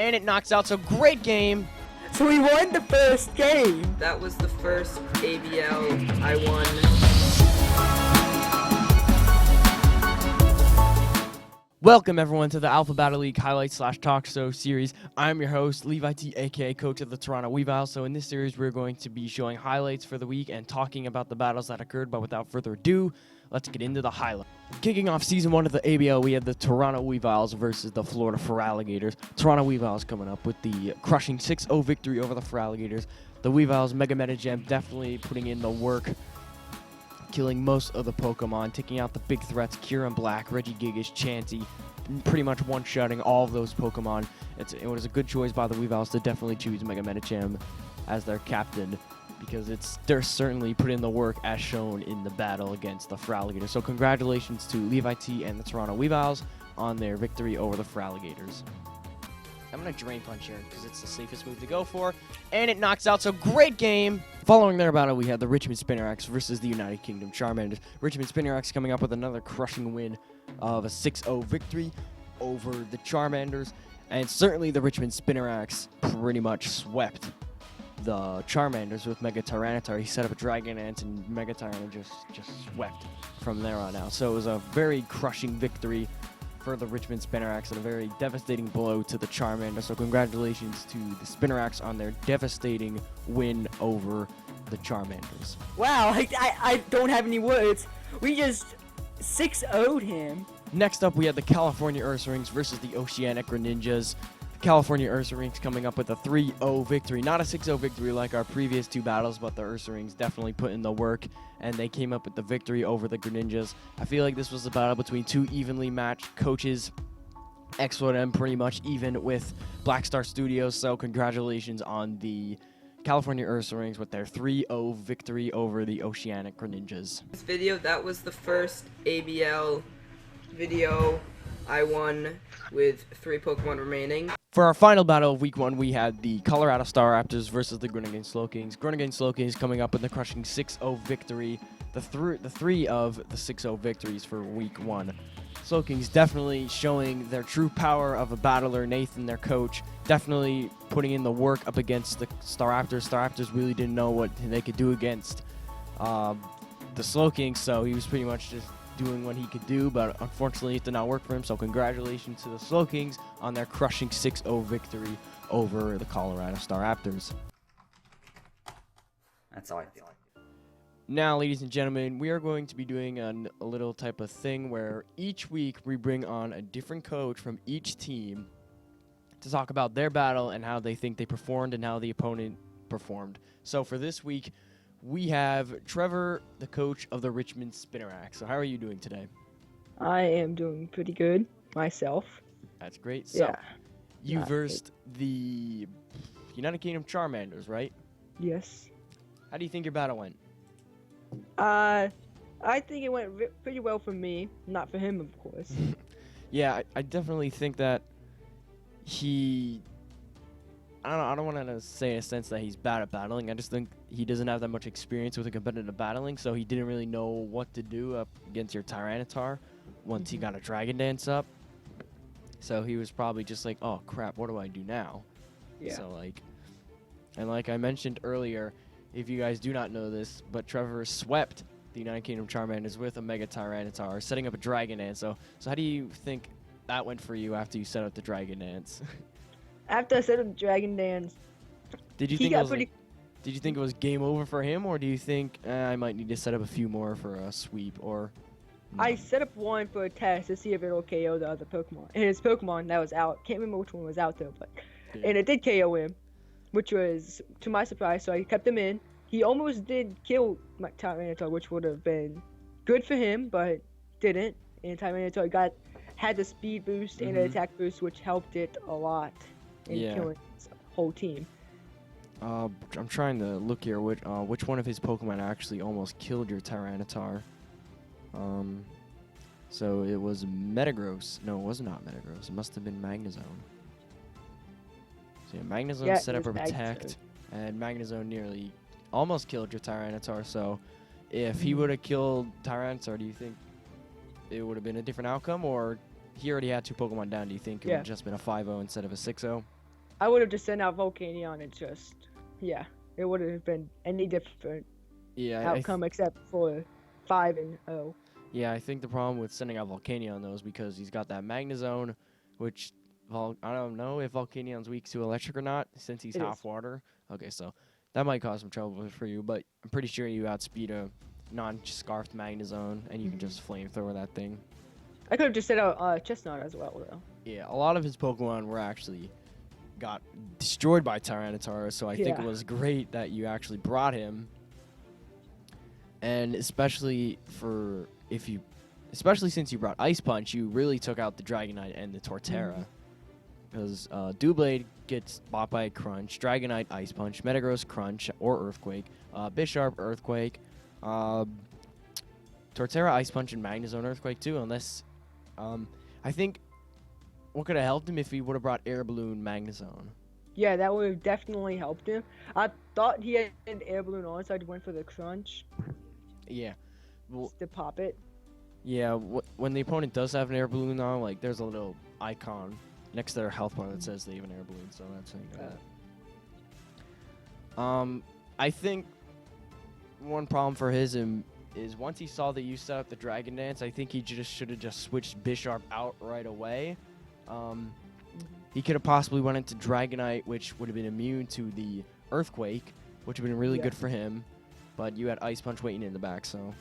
and it knocks out. So great game. So we won the first game. That was the first ABL I won. Welcome everyone to the Alpha Battle League Highlights / Talk Show series. I'm your host, Levitee, aka coach of the Toronto Weaviles. So in this series, we're going to be showing highlights for the week and talking about the battles that occurred. But without further ado, let's get into the highlights. Kicking off Season 1 of the ABL, we had the Toronto Weaviles versus the Florida Ferraligatrs. Toronto Weaviles coming up with the crushing 6-0 victory over the Ferraligatrs. The Weaviles Mega Meta Gem definitely putting in the work, killing most of the Pokemon, taking out the big threats, Kieran Black, Regigigas, Chansey, pretty much one-shotting all of those Pokemon. It was a good choice by the Weaviles to definitely choose Mega Meta Gem as their captain, because they're certainly put in the work as shown in the battle against the Ferraligatrs. So congratulations to Levitee and the Toronto Weaviles on their victory over the Ferraligatrs. I'm going to Drain Punch here because it's the safest move to go for, and it knocks out. So great game. Following their battle, we had the Richmond Spinaraks versus the United Kingdom Charmanders. Richmond Spinaraks coming up with another crushing win of a 6-0 victory over the Charmanders, and certainly the Richmond Spinaraks pretty much swept the Charmanders with Mega Tyranitar. He set up a Dragon Dance, and Mega Tyranitar just swept from there on out. So it was a very crushing victory for the Richmond Spinaraks and a very devastating blow to the Charmanders. So congratulations to the Spinaraks on their devastating win over the Charmanders. Wow, I don't have any words. We just 6-0'd him. Next up, we had the California Ursarings versus the Oceanic Greninjas. California Ursarings coming up with a 3-0 victory. Not a 6-0 victory like our previous two battles, but the Ursarings definitely put in the work, and they came up with the victory over the Greninjas. I feel like this was a battle between two evenly matched coaches. xLordM pretty much even with Black Star Studios, so congratulations on the California Ursarings with their 3-0 victory over the Oceanic Greninjas. This video, that was the first ABL video I won with 3 Pokemon remaining. For our final battle of Week 1, we had the Colorado Staraptors versus the Groningen Slowkings. Groningen Slowkings coming up with a crushing 6-0 victory, the three of the 6-0 victories for Week 1. Slowkings definitely showing their true power of a battler. Nathan, their coach, definitely putting in the work up against the Staraptors. Staraptors really didn't know what they could do against the Slowkings, so he was pretty much just doing what he could do, but unfortunately it did not work for him. So congratulations to the Slowkings on their crushing 6-0 victory over the Colorado Staraptors. That's all I feel. Now, ladies and gentlemen, we are going to be doing a little type of thing where each week we bring on a different coach from each team to talk about their battle and how they think they performed and how the opponent performed. So for this week, we have Trevor, the coach of the Richmond Spinaraks. So how are you doing today? I am doing pretty good myself. That's great. So Yeah. you versed the United Kingdom Charmanders, right? Yes. How do you think your battle went? I think it went pretty well for me, not for him, of course. Yeah, I definitely think that I don't want to say in a sense that he's bad at battling. I just think he doesn't have that much experience with a competitive battling, so he didn't really know what to do up against your Tyranitar once he got a Dragon Dance up. So he was probably just like, oh crap, what do I do now? Yeah. So like I mentioned earlier, if you guys do not know this, but Trevor swept the United Kingdom Charmanders with a Mega Tyranitar, setting up a Dragon Dance. So how do you think that went for you after you set up the Dragon Dance? After I set up the Dragon Dance, Did you think it was game over for him, or do you think I might need to set up a few more for a sweep, or? No? I set up one for a test to see if it'll KO the other Pokemon. His Pokemon that was out. Can't remember which one was out though, but and it did KO him, which was to my surprise. So I kept him in. He almost did kill my Tyranitar, which would have been good for him, but didn't. And Tyranitar had the speed boost and the attack boost, which helped it a lot in killing his whole team. I'm trying to look here which one of his Pokemon actually almost killed your Tyranitar. So it was Metagross. No, it was not Metagross. It must have been Magnezone. So yeah, Magnezone set up a Protect, and Magnezone nearly almost killed your Tyranitar. So if he would have killed Tyranitar, do you think it would have been a different outcome, or he already had 2 Pokemon down? Do you think it would have just been a 5-0 instead of a 6-0? I would have just sent out Volcanion and just, yeah, it wouldn't have been any different outcome except for 5-0. Yeah, I think the problem with sending out Volcanion, though, is because he's got that Magnezone, which, I don't know if Volcanion's weak to electric or not, since he's half water. Okay, so that might cause some trouble for you, but I'm pretty sure you outspeed a non-scarfed Magnezone, and you can just flamethrower that thing. I could have just sent out Chestnut as well, though. Yeah, a lot of his Pokemon were actually got destroyed by Tyranitar, so I think it was great that you actually brought him. And especially since you brought Ice Punch, you really took out the Dragonite and the Torterra. Because Doublade gets bought by Crunch, Dragonite Ice Punch, Metagross Crunch or Earthquake, Bisharp Earthquake, Torterra Ice Punch and Magnezone Earthquake too, unless I think what could have helped him if he would have brought Air Balloon Magnezone. Yeah, that would have definitely helped him. I thought he had an Air Balloon on, so I went for the Crunch. Yeah. Well, just to pop it. Yeah, when the opponent does have an Air Balloon on, like, there's a little icon next to their health bar that says they have an Air Balloon, so that's how you know that. I think one problem for his is once he saw that you set up the Dragon Dance, I think he just should have just switched Bisharp out right away. He could have possibly went into Dragonite, which would have been immune to the Earthquake, which would have been really good for him. But you had Ice Punch waiting in the back, so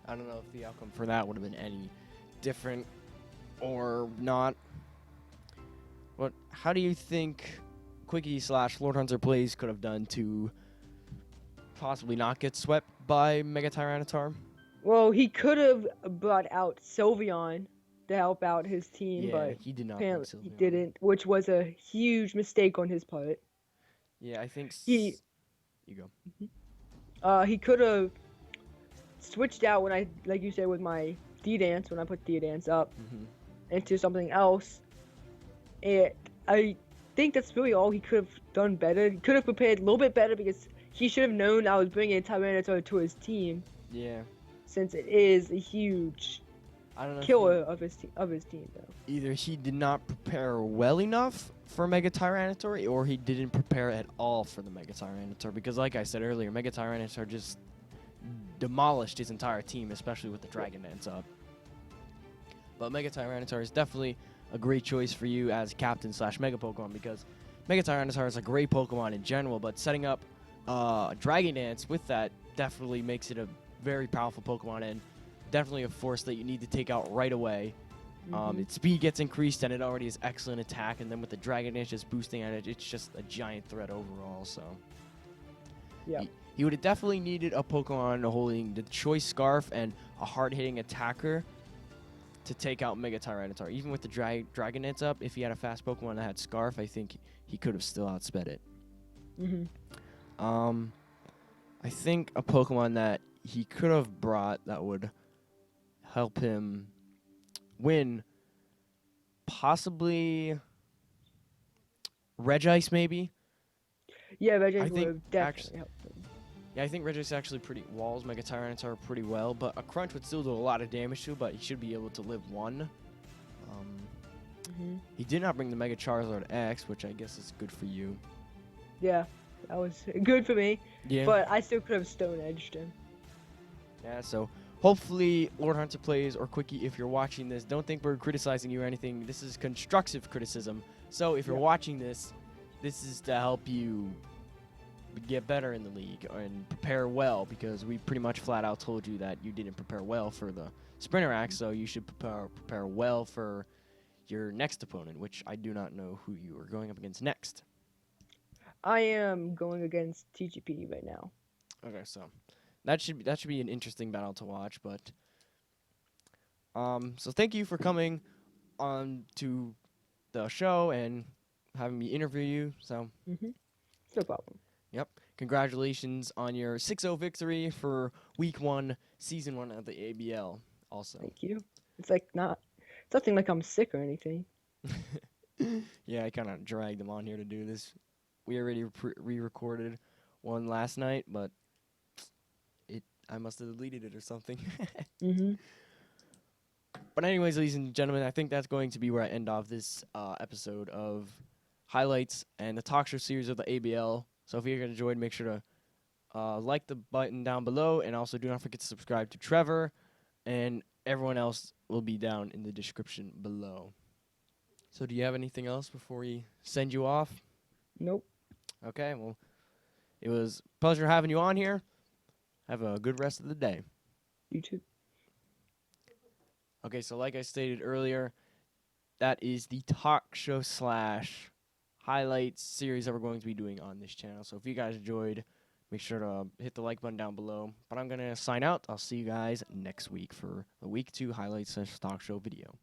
I don't know if the outcome for that would have been any different or not. But how do you think Quicky / Lord Hunter plays could have done to possibly not get swept by Mega Tyranitar? Well, he could have brought out Sylveon to help out his team, but he did not. Apparently he didn't, which was a huge mistake on his part. Yeah, I think you go. He could have switched out when like you said, with my D-Dance, when I put D-Dance up into something else. And I think that's really all he could have done better. He could have prepared a little bit better because he should have known I was bringing Tyranitar to his team. Yeah. Since it is a huge killer of his team, though. Either he did not prepare well enough for Mega Tyranitar, or he didn't prepare at all for the Mega Tyranitar. Because, like I said earlier, Mega Tyranitar just demolished his entire team, especially with the Dragon Dance up. But Mega Tyranitar is definitely a great choice for you as Captain / Mega Pokemon, because Mega Tyranitar is a great Pokemon in general, but setting up Dragon Dance with that definitely makes it a very powerful Pokemon and definitely a force that you need to take out right away. Its speed gets increased, and it already has excellent attack, and then with the Dragon Dance just boosting at it, it's just a giant threat overall. So yeah, he would have definitely needed a Pokemon holding the Choice Scarf and a hard-hitting attacker to take out Mega Tyranitar. Even with the Dragon Dance up, if he had a fast Pokemon that had Scarf, I think he could have still outsped it. I think a Pokemon that he could have brought that would help him win, possibly Regice, maybe. Yeah, Regice would definitely help him. Yeah, I think Regice actually walls Mega Tyranitar pretty well, but a Crunch would still do a lot of damage to, but he should be able to live one. He did not bring the Mega Charizard X, which I guess is good for you. Yeah, that was good for me. Yeah. But I still could have Stone Edged him. Yeah, so hopefully Lord Hunter plays, or Quicky, if you're watching this, don't think we're criticizing you or anything. This is constructive criticism. So if you're watching this, this is to help you get better in the league and prepare well, because we pretty much flat out told you that you didn't prepare well for the Spinaraks, so you should prepare well for your next opponent, which I do not know who you are going up against next. I am going against TGP right now. Okay, so that should be an interesting battle to watch, but so thank you for coming on to the show and having me interview you. So no problem. Yep. Congratulations on your 6-0 victory for Week 1, Season 1 of the ABL. Also. Thank you. It's like it's nothing like I'm sick or anything. Yeah, I kind of dragged them on here to do this. We already re-recorded one last night, but I must have deleted it or something. But anyways, ladies and gentlemen, I think that's going to be where I end off this episode of highlights and the talk show series of the ABL. So if you're enjoyed, make sure to like the button down below, and also do not forget to subscribe to Trevor, and everyone else will be down in the description below. So do you have anything else before we send you off? Nope. Okay, well, it was a pleasure having you on here. Have a good rest of the day. You too. Okay, so like I stated earlier, that is the talk show / highlights series that we're going to be doing on this channel. So if you guys enjoyed, make sure to hit the like button down below. But I'm going to sign out. I'll see you guys next week for the week 2 highlights / talk show video.